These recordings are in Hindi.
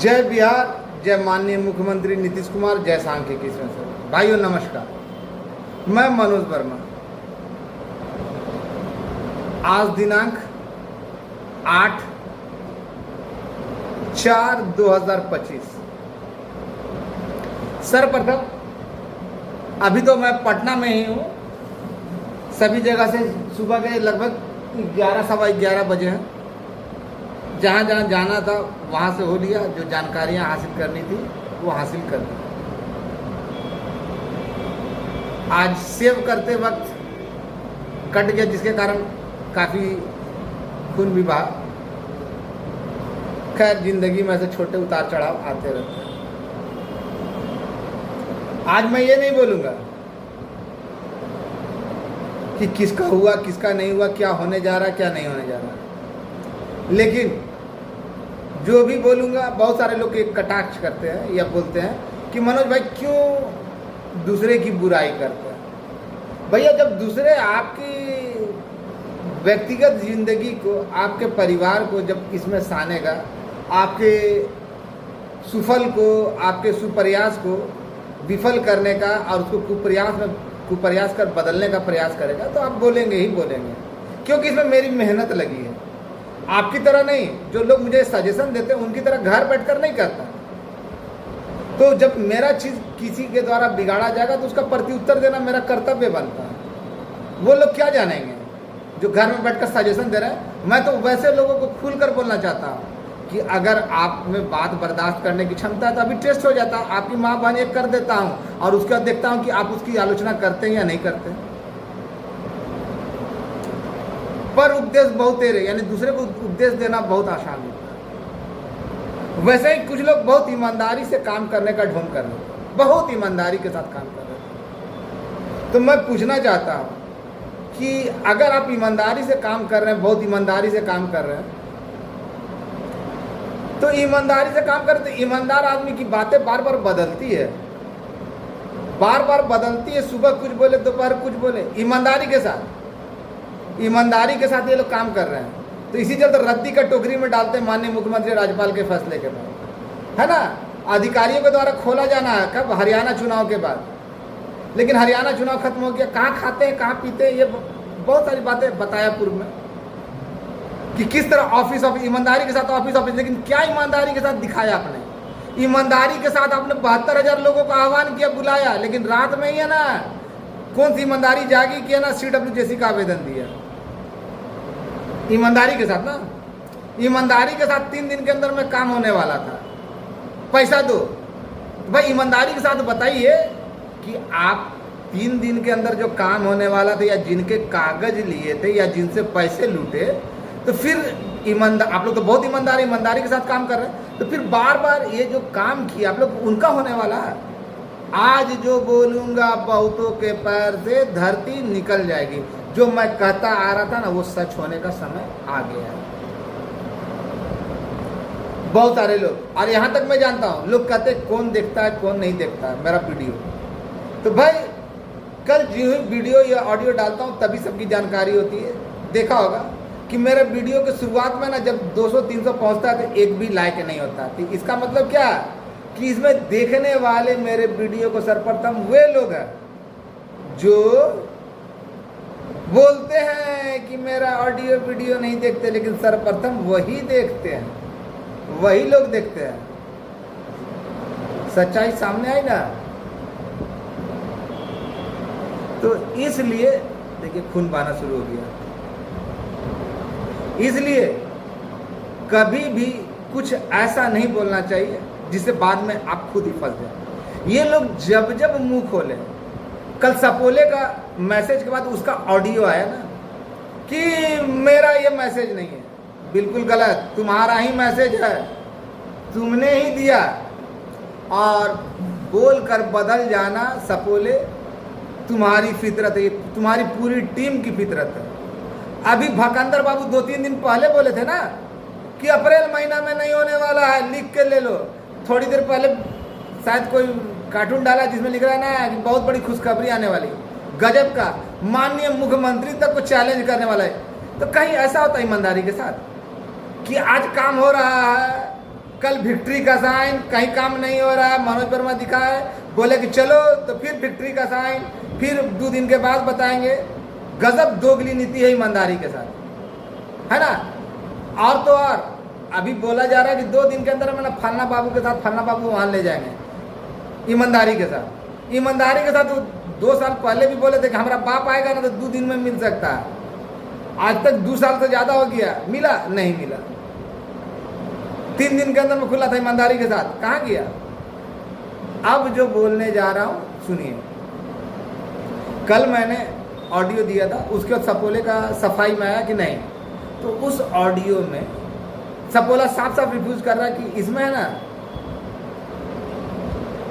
जय बिहार, जय माननीय मुख्यमंत्री नीतीश कुमार, जय सांख्यिकी सर। भाइयों नमस्कार, मैं मनोज वर्मा। आज दिनांक 8/4/2025। सर्वप्रथम अभी तो मैं पटना में ही हूँ। सभी जगह से सुबह के लगभग 11 सवा 11 बजे हैं। जहाँ जहाँ जाना था वहाँ से हो लिया, जो जानकारियाँ हासिल करनी थी वो हासिल कर ली। आज सेव करते वक्त कट गया, जिसके कारण काफ़ी खून भी बहा। खैर, जिंदगी में ऐसे छोटे उतार चढ़ाव आते रहते हैं। आज मैं ये नहीं बोलूँगा कि किसका हुआ किसका नहीं हुआ, क्या होने जा रहा क्या नहीं होने जा रहा, लेकिन जो भी बोलूँगा बहुत सारे लोग एक कटाक्ष करते हैं या बोलते हैं कि मनोज भाई क्यों दूसरे की बुराई करते हैं। भैया, जब दूसरे आपकी व्यक्तिगत जिंदगी को, आपके परिवार को जब इसमें सानेगा, आपके सुफल को, आपके सुप्रयास को विफल करने का और उसको कुप्रयास कर बदलने का प्रयास करेगा, तो आप बोलेंगे ही बोलेंगे, क्योंकि इसमें मेरी मेहनत लगी है। आपकी तरह नहीं, जो लोग मुझे सजेशन देते हैं उनकी तरह घर बैठकर नहीं करता। तो जब मेरा चीज़ किसी के द्वारा बिगाड़ा जाएगा तो उसका प्रत्युत्तर देना मेरा कर्तव्य बनता है। वो लोग क्या जानेंगे जो घर में बैठकर सजेशन दे रहे हैं। मैं तो वैसे लोगों को खुलकर बोलना चाहता हूँ कि अगर आप में बात बर्दाश्त करने की क्षमता है तो अभी टेस्ट हो जाता है। आपकी माँ बहन एक कर देता हूँ और उसके बाद देखता हूँ कि आप उसकी आलोचना करते हैं या नहीं करते। पर उपदेश बहुत तेरे, यानी दूसरे को उपदेश देना बहुत आसान होता है। वैसे ही कुछ लोग बहुत ईमानदारी से काम करने का ढोंग कर रहे हैं, बहुत ईमानदारी के साथ काम कर रहे हैं। तो मैं पूछना चाहता हूँ कि अगर आप ईमानदारी से काम कर रहे हैं, बहुत ईमानदारी से काम कर रहे हैं, तो ईमानदारी से काम करते, ईमानदार आदमी की बातें बार बार बदलती है, बार बार बदलती है। सुबह कुछ बोले, दोपहर कुछ बोले। ईमानदारी के साथ ये लोग काम कर रहे हैं। तो इसी चलते रद्दी का टोकरी में डालते हैं माननीय मुख्यमंत्री राज्यपाल के फैसले के बाद, है ना। अधिकारियों के द्वारा खोला जाना है कब? हरियाणा चुनाव के बाद। लेकिन हरियाणा चुनाव खत्म हो गया, कहाँ खाते हैं कहाँ पीते हैं, ये बहुत सारी बातें बताया पूर्व में कि किस तरह ऑफिस ईमानदारी के साथ ऑफिस। लेकिन क्या ईमानदारी के साथ दिखाया आपने? ईमानदारी के साथ आपने 72,000 लोगों का आह्वान किया, बुलाया, लेकिन रात में ही है ना, कौन सी ईमानदारी जागी कि है ना, CWJC का आवेदन दिया। ईमानदारी के साथ ना, ईमानदारी के साथ 3 दिन के अंदर में काम होने वाला था, पैसा दो। तो भाई ईमानदारी के साथ बताइए कि आप 3 दिन के अंदर जो काम होने वाला था, या जिनके कागज लिए थे, या जिनसे पैसे लूटे, तो फिर आप लोग तो बहुत ईमानदारी के साथ काम कर रहे हैं। तो फिर बार बार ये जो काम किया आप लोग, उनका होने वाला है। आज जो बोलूँगा बहुतों के पैर से धरती निकल जाएगी। जो मैं कहता आ रहा था ना, वो सच होने का समय आ गया है। बहुत सारे लोग, और यहाँ तक मैं जानता हूँ, लोग कहते कौन देखता है कौन नहीं देखता है मेरा वीडियो। तो भाई, कल जो वीडियो या ऑडियो डालता हूँ तभी सबकी जानकारी होती है। देखा होगा कि मेरे वीडियो के शुरुआत में ना, जब 200-300 पहुँचता है तो एक भी लाइक नहीं होता। तो इसका मतलब क्या है कि इसमें देखने वाले मेरे वीडियो को सर्वप्रथम वे लोग हैं जो बोलते हैं कि मेरा ऑडियो वीडियो नहीं देखते, लेकिन सर्वप्रथम वही देखते हैं, वही लोग देखते हैं। सच्चाई सामने आई ना। तो इसलिए देखिए, खून बहना शुरू हो गया। इसलिए कभी भी कुछ ऐसा नहीं बोलना चाहिए जिससे बाद में आप खुद ही फंस जाए। ये लोग जब जब मुंह खोले, कल सपोले का मैसेज के बाद उसका ऑडियो आया ना कि मेरा ये मैसेज नहीं है, बिल्कुल गलत, तुम्हारा ही मैसेज है, तुमने ही दिया। और बोलकर बदल जाना सपोले, तुम्हारी फितरत है, तुम्हारी पूरी टीम की फितरत है। अभी भकंदर बाबू 2-3 दिन पहले बोले थे ना कि अप्रैल महीना में नहीं होने वाला है, लिख के ले लो। थोड़ी देर पहले शायद कोई कार्टून डाला जिसमें लिख रहा है ना कि बहुत बड़ी खुशखबरी आने वाली, गजब का, माननीय मुख्यमंत्री तक को चैलेंज करने वाला है। तो कहीं ऐसा होता है ईमानदारी के साथ कि आज काम हो रहा है कल विक्ट्री का साइन, कहीं काम नहीं हो रहा है, मनोज वर्मा दिखा है, बोले कि चलो, तो फिर विक्ट्री का साइन, फिर 2 दिन के बाद बताएंगे। गजब दोगली नीति है ईमानदारी के साथ, है ना। और तो और अभी बोला जा रहा है कि 2 दिन के अंदर मैंने फलना बाबू के साथ, फलना बाबू वहां ले जाएंगे। ईमानदारी के साथ, ईमानदारी के साथ 2 साल पहले भी बोले थे कि हमारा बाप आएगा ना तो 2 दिन में मिल सकता है। आज तक 2 साल से ज्यादा हो गया, मिला नहीं मिला। 3 दिन के अंदर में खुला था ईमानदारी के साथ, कहाँ गया। अब जो बोलने जा रहा हूं सुनिए। कल मैंने ऑडियो दिया था, उसके बाद सपोले का सफाई में आया कि नहीं, तो उस ऑडियो में सपोला साफ साफ रिफ्यूज कर रहा है कि इसमें है ना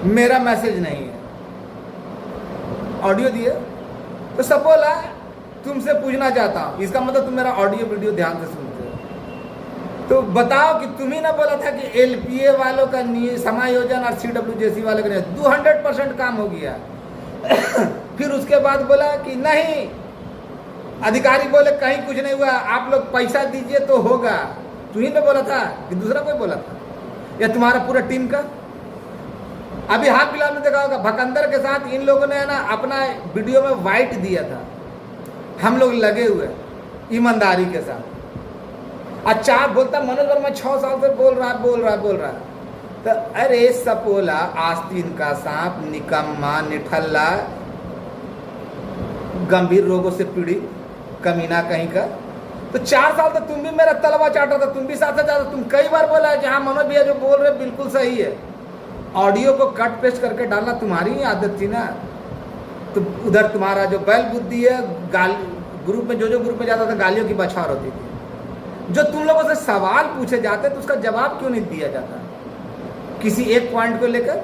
मेरा मैसेज नहीं है। ऑडियो दिए तो सपोला तुमसे पूछना चाहता हूं, इसका मतलब तुम मेरा ऑडियो वीडियो ध्यान से सुनते हो, तो बताओ कि तुम ही ना बोला था कि एलपीए वालों का समायोजन और सीडब्ल्यूजेसी वालों का 200% काम हो गया। फिर उसके बाद बोला कि नहीं, अधिकारी बोले कहीं कुछ नहीं हुआ, आप लोग पैसा दीजिए तो होगा। तू ही ने बोला था कि दूसरा कोई बोला था, या तुम्हारा पूरा टीम का। अभी हाल फिलहाल में देखा होगा भकंदर के साथ इन लोगों ने ना अपना वीडियो में वाइट दिया था, हम लोग लगे हुए ईमानदारी के साथ। अच्छा बोलता मनोज वर्मा 6 साल से बोल रहा है। तो अरे सपोला आस्तीन का सांप, निकम्मा, निठल्ला, गंभीर रोगों से पीड़ित कमीना कहीं का। तो 4 साल तक तुम भी मेरा तलवा चाटा था, तुम भी साथ जाता। तुम कई बार बोला है कि हाँ मनोज भैया जो बोल रहे बिल्कुल सही है। ऑडियो को कट पेस्ट करके डालना तुम्हारी ही आदत थी ना। तो उधर तुम्हारा जो बैल बुद्धि है, ग्रुप में जो ग्रुप में जाता था गालियों की बछार होती थी। जो तुम लोगों से सवाल पूछे जाते तो उसका जवाब क्यों नहीं दिया जाता किसी एक पॉइंट को लेकर।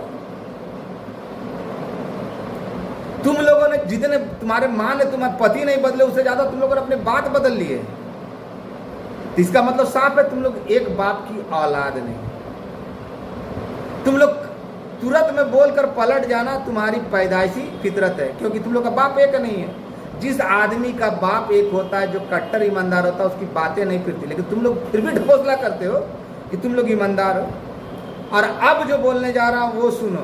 तुम लोगों ने जितने, तुम्हारे मां ने तुम्हारे पति नहीं बदले, उससे ज्यादा तुम लोगों ने अपने बात बदल लिए। तो इसका मतलब साफ है तुम लोग एक बाप की औलाद नहीं। तुम लोग तुरंत में बोलकर पलट जाना तुम्हारी पैदाइशी फितरत है, क्योंकि तुम लोग का बाप एक नहीं है। जिस आदमी का बाप एक होता है, जो कट्टर ईमानदार होता है, उसकी बातें नहीं फिरती। लेकिन तुम लोग फिर भी ढकोसला करते हो कि तुम लोग ईमानदार हो। और अब जो बोलने जा रहा हूं वो सुनो,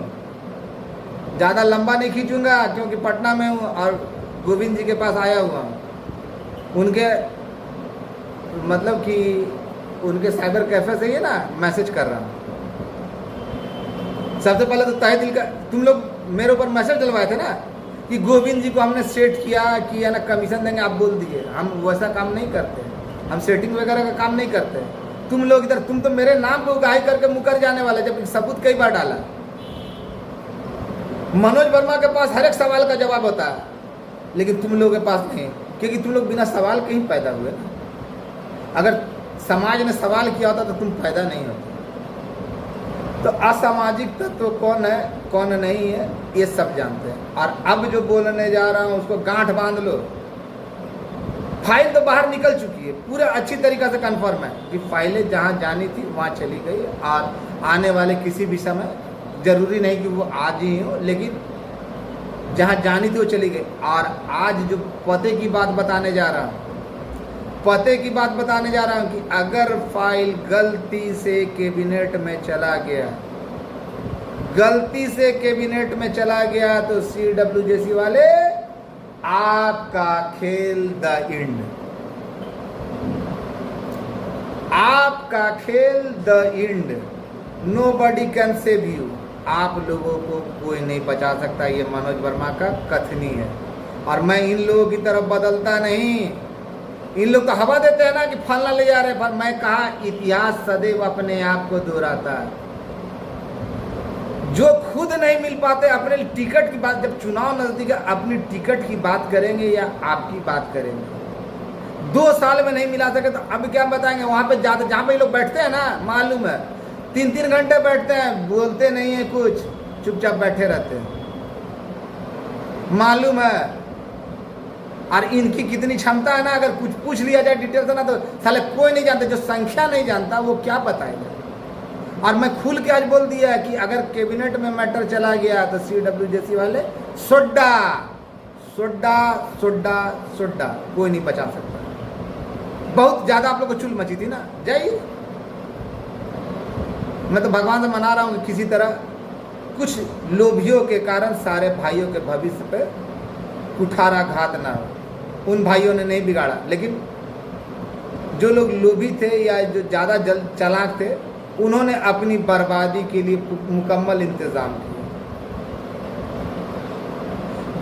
ज्यादा लंबा नहीं खींचूंगा क्योंकि पटना में हूँ और गोविंद जी के पास आया हुआ हूँ। उनके मतलब कि उनके साइबर कैफे से ही ना मैसेज कर रहा हूँ। सबसे पहले तो तहे दिल का, तुम लोग मेरे ऊपर मैसेज डलवाए थे ना कि गोविंद जी को हमने सेट किया कि है ना कमीशन देंगे, आप बोल दिए। हम वैसा काम नहीं करते, हम सेटिंग वगैरह का काम नहीं करते। तुम लोग इधर, तुम तो मेरे नाम पे उगाही करके मुकर जाने वाले, जब सबूत कई बार डाला। मनोज वर्मा के पास हर एक सवाल का जवाब होता है, लेकिन तुम लोगों के पास नहीं, क्योंकि तुम लोग बिना सवाल के ही पैदा हुए ना। अगर समाज ने सवाल किया होता तो तुम पैदा नहीं होते। तो असामाजिक तत्व कौन है कौन नहीं है ये सब जानते हैं। और अब जो बोलने जा रहा हूं उसको गांठ बांध लो। फाइल तो बाहर निकल चुकी है, पूरा अच्छी तरीके से कंफर्म है कि फाइलें जहां जानी थी वहां चली गई, और आने वाले किसी भी समय, जरूरी नहीं कि वो आज ही हो, लेकिन जहां जानी थी वो चली गई। और आज जो पते की बात बताने जा रहा हूं, पते की बात बताने जा रहा हूं कि अगर फाइल गलती से कैबिनेट में चला गया, गलती से कैबिनेट में चला गया, तो सीडब्ल्यूजेसी वाले आपका खेल द एंड, आपका खेल the end, nobody can save you. आप लोगों को कोई नहीं बचा सकता, ये मनोज वर्मा का कथनी है। और मैं इन लोगों की तरफ बदलता नहीं। इन लोग तो हवा देते हैं ना कि फलना ले जा रहे, पर मैं कहा इतिहास सदैव अपने आप को दोहराता है। जो खुद नहीं मिल पाते अपने टिकट की बात, जब चुनाव नजदीक है अपनी टिकट की बात करेंगे या आपकी बात करेंगे। 2 साल में नहीं मिला सके तो अब क्या बताएंगे। वहां पे जाते, जहां पे लोग बैठते हैं ना, मालूम है 3-3 घंटे बैठते हैं, बोलते नहीं है कुछ, चुपचाप बैठे रहते हैं, मालूम है। और इनकी कितनी क्षमता है ना, अगर कुछ पूछ लिया जाए डिटेल से ना, तो साले कोई नहीं जानते। जो संख्या नहीं जानता वो क्या बताएगा। और मैं खुल के आज बोल दिया कि अगर कैबिनेट में मैटर चला गया तो सीडब्ल्यूजेसी वाले सोड्डा सोड्डा सोड्डा सोड्डा, कोई नहीं बचा सकता। बहुत ज्यादा आप लोग को चुल मची थी ना, जाइए मैं तो भगवान से मना रहा हूँ कि किसी तरह कुछ लोभियों के कारण सारे भाइयों के भविष्य पे कुठाराघात ना हो। उन भाइयों ने नहीं बिगाड़ा, लेकिन जो लोग लोभी थे या जो ज़्यादा चालाक थे, उन्होंने अपनी बर्बादी के लिए मुकम्मल इंतजाम किया।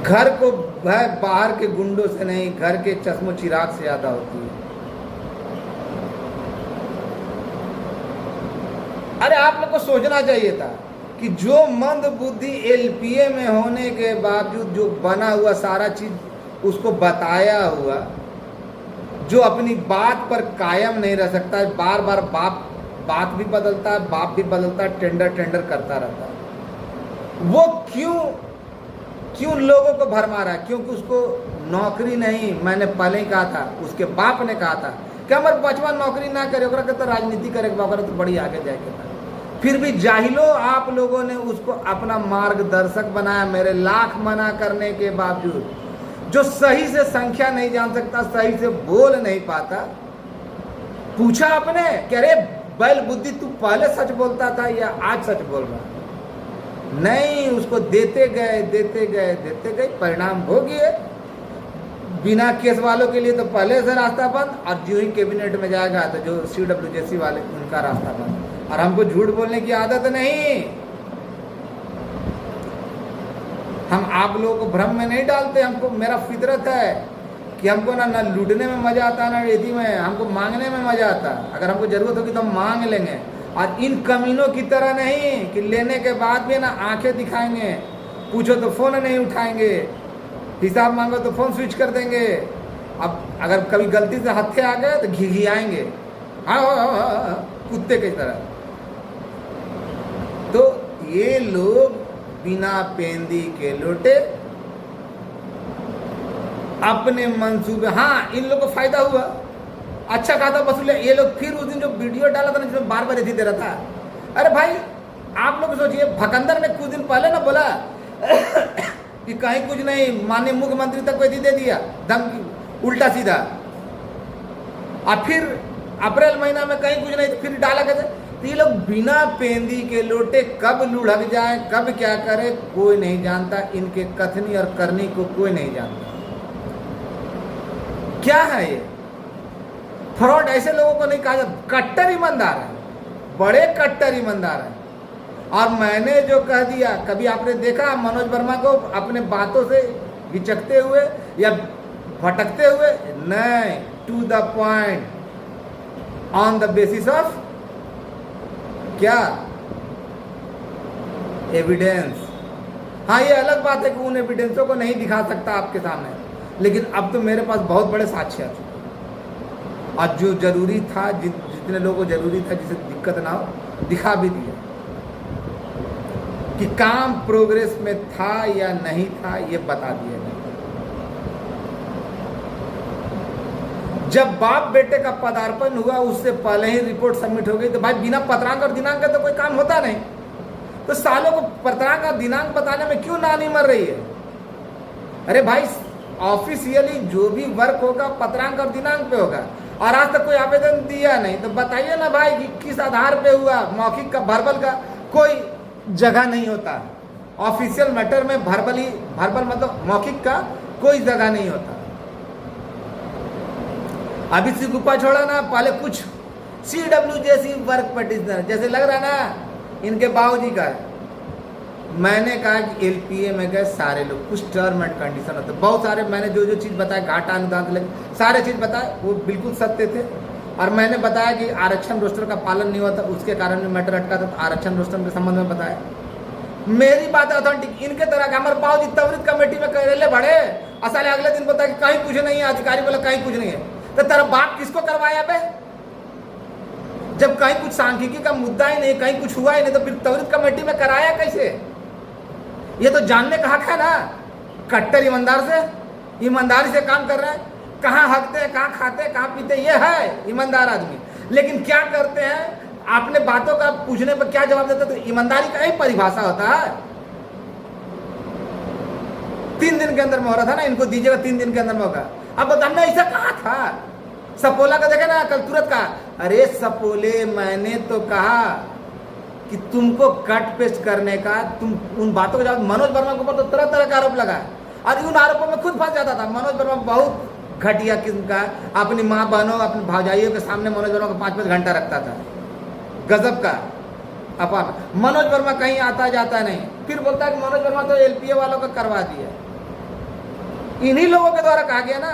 घर को भय बाहर के गुंडों से नहीं, घर के चश्मो चिराग से ज़्यादा होती है। अरे आप लोग को सोचना चाहिए था कि जो मंद बुद्धि एलपीए में होने के बावजूद जो बना हुआ सारा चीज उसको बताया हुआ, जो अपनी बात पर कायम नहीं रह सकता है, बार बार बात भी बदलता है, बाप भी बदलता है, टेंडर करता रहता है, वो क्यों लोगों को भरमा रहा है? क्योंकि उसको नौकरी नहीं, मैंने पहले ही कहा था, उसके बाप ने कहा था कि हमारे बचपन नौकरी ना करे, ओकरा तो राजनीति करे, तो बड़ी आगे जाके। फिर भी जाहिलो आप लोगों ने उसको अपना मार्गदर्शक बनाया, मेरे लाख मना करने के बावजूद। जो सही से संख्या नहीं जान सकता, सही से बोल नहीं पाता, पूछा आपने कि अरे बैल बुद्धि तू पहले सच बोलता था या आज सच बोल रहा? नहीं, उसको देते गए, परिणाम भोगिए। बिना केस वालों के लिए तो पहले से रास्ता बंद, और जो ही कैबिनेट में जाएगा तो जो CWJC वाले, उनका रास्ता बंद। और हमको झूठ बोलने की आदत नहीं, हम आप लोगों को भ्रम में नहीं डालते। हमको, मेरा फितरत है कि हमको ना लूटने में मजा आता, ना यदि में हमको मांगने में मजा आता। अगर हमको जरूरत होगी तो हम मांग लेंगे, और इन कमीनों की तरह नहीं कि लेने के बाद भी ना आंखें दिखाएंगे, पूछो तो फोन नहीं उठाएंगे, हिसाब मांगो तो फोन स्विच कर देंगे। अब अगर कभी गलती से हत्थे आ गए तो घिघियाएंगे, हाँ, कुत्ते की तरह। तो ये लोग बिना पेंदी के लौटे अपने मंसूबे, हाँ इन लोगों को फायदा हुआ, अच्छा खासा वसूल। ये लोग फिर उस दिन जो वीडियो डाला था ना, जिसमें बार बार दे रहा था, अरे भाई आप लोग सोचिए, भकंदर ने कुछ दिन पहले ना बोला कि कहीं कुछ नहीं, माननीय मुख्यमंत्री तक कोई दे दिया धमकी, उल्टा सीधा। और फिर अप्रैल महीना में कहीं कुछ नहीं, तो फिर डाला कैसे? तो ये लोग बिना पेंदी के लोटे कब लुढ़क जाए, कब क्या करे, कोई नहीं जानता। इनके कथनी और करनी को कोई नहीं जानता। क्या है ये फ्रॉड? ऐसे लोगों को नहीं कहा जाता, कट्टर ईमानदार है, बड़े कट्टर ईमानदार है। और मैंने जो कह दिया, कभी आपने देखा मनोज वर्मा को अपने बातों से हिचकते हुए या भटकते हुए? नहीं, to the point, on the basis of क्या? एविडेंस। हाँ, ये अलग बात है कि उन एविडेंसों को नहीं दिखा सकता आपके सामने, लेकिन अब तो मेरे पास बहुत बड़े साक्ष्य हैं। और जो जरूरी था, जितने लोगों को जरूरी था, जिसे दिक्कत ना हो, दिखा भी दिया कि काम प्रोग्रेस में था या नहीं था, ये बता दिया गया। जब बाप बेटे का पदार्पण हुआ, उससे पहले ही रिपोर्ट सबमिट हो गई। तो भाई बिना पत्रांक और दिनांक का तो कोई काम होता नहीं। तो सालों को पत्रांक और दिनांक बताने में क्यों नानी मर रही है? अरे भाई, ऑफिशियली जो भी वर्क होगा पत्रांक और दिनांक पे होगा, और आज तक कोई आवेदन दिया नहीं। तो बताइए ना भाई कि किस आधार पे हुआ? मौखिक का, भर्बल का कोई जगह नहीं होता। ऑफिशियल मैटर में भर्बल मतलब मौखिक का कोई जगह नहीं होता। अभी से गुप्पा छोड़ा ना, पहले कुछ CWJC वर्क पटिशनर जैसे लग रहा ना इनके बाबूजी का है। मैंने कहा कि LPA में गए सारे लोग, कुछ टर्म एंड कंडीशन होते, बहुत सारे मैंने जो चीज़ बताया, घाटा अनुदान लगे, सारे चीज़ बताए, वो बिल्कुल सत्य थे। और मैंने बताया कि आरक्षण रोस्टर का पालन नहीं हुआ था, उसके कारण में मैटर अटका था, तो आरक्षण रोस्टर के संबंध में बताया। मेरी बात ऑथेंटिक। इनके तरह हमारे बाबूजी त्वरित कमेटी में करेले बड़े, असल अगले दिन बताया कि कहीं कुछ नहीं है, अधिकारी बोला कहीं कुछ नहीं है। तो तेरा बाप किसको करवाया बे? जब कहीं कुछ सांख्यिकी का मुद्दा ही नहीं, कहीं कुछ हुआ ही नहीं, तो फिर त्वरित कमेटी में कराया कैसे? ये तो जानने का हक है ना। कट्टर ईमानदारी से काम कर रहे हैं, कहाँ हकते हैं, कहाँ खाते हैं, कहाँ पीते, ये है ईमानदार आदमी। लेकिन क्या करते हैं, आपने बातों का पूछने पर क्या जवाब देते? तो ईमानदारी का ही परिभाषा होता है। 3 दिन के अंदर में हो रहा था ना, इनको दीजिएगा 3 दिन के अंदर में होगा। अब हमने ऐसा कहा था, सपोला का देखे ना, कल तुरंत कहा, अरे सपोले मैंने तो कहा कि तुमको कट पेस्ट करने का, तुम उन बातों के जवाब। मनोज वर्मा के ऊपर तो तरह तरह का आरोप लगा है और उन आरोपों में खुद फंस जाता था। मनोज वर्मा बहुत घटिया किस्म का, अपनी माँ बहनों अपनी भावजाइयों के सामने मनोज वर्मा को 5-5 घंटा रखता था, गजब का अपन। मनोज वर्मा कहीं आता जाता नहीं, फिर बोलता है कि मनोज वर्मा तो एलपीए वालों का करवा दिया। इन्हीं लोगों के द्वारा कहा गया ना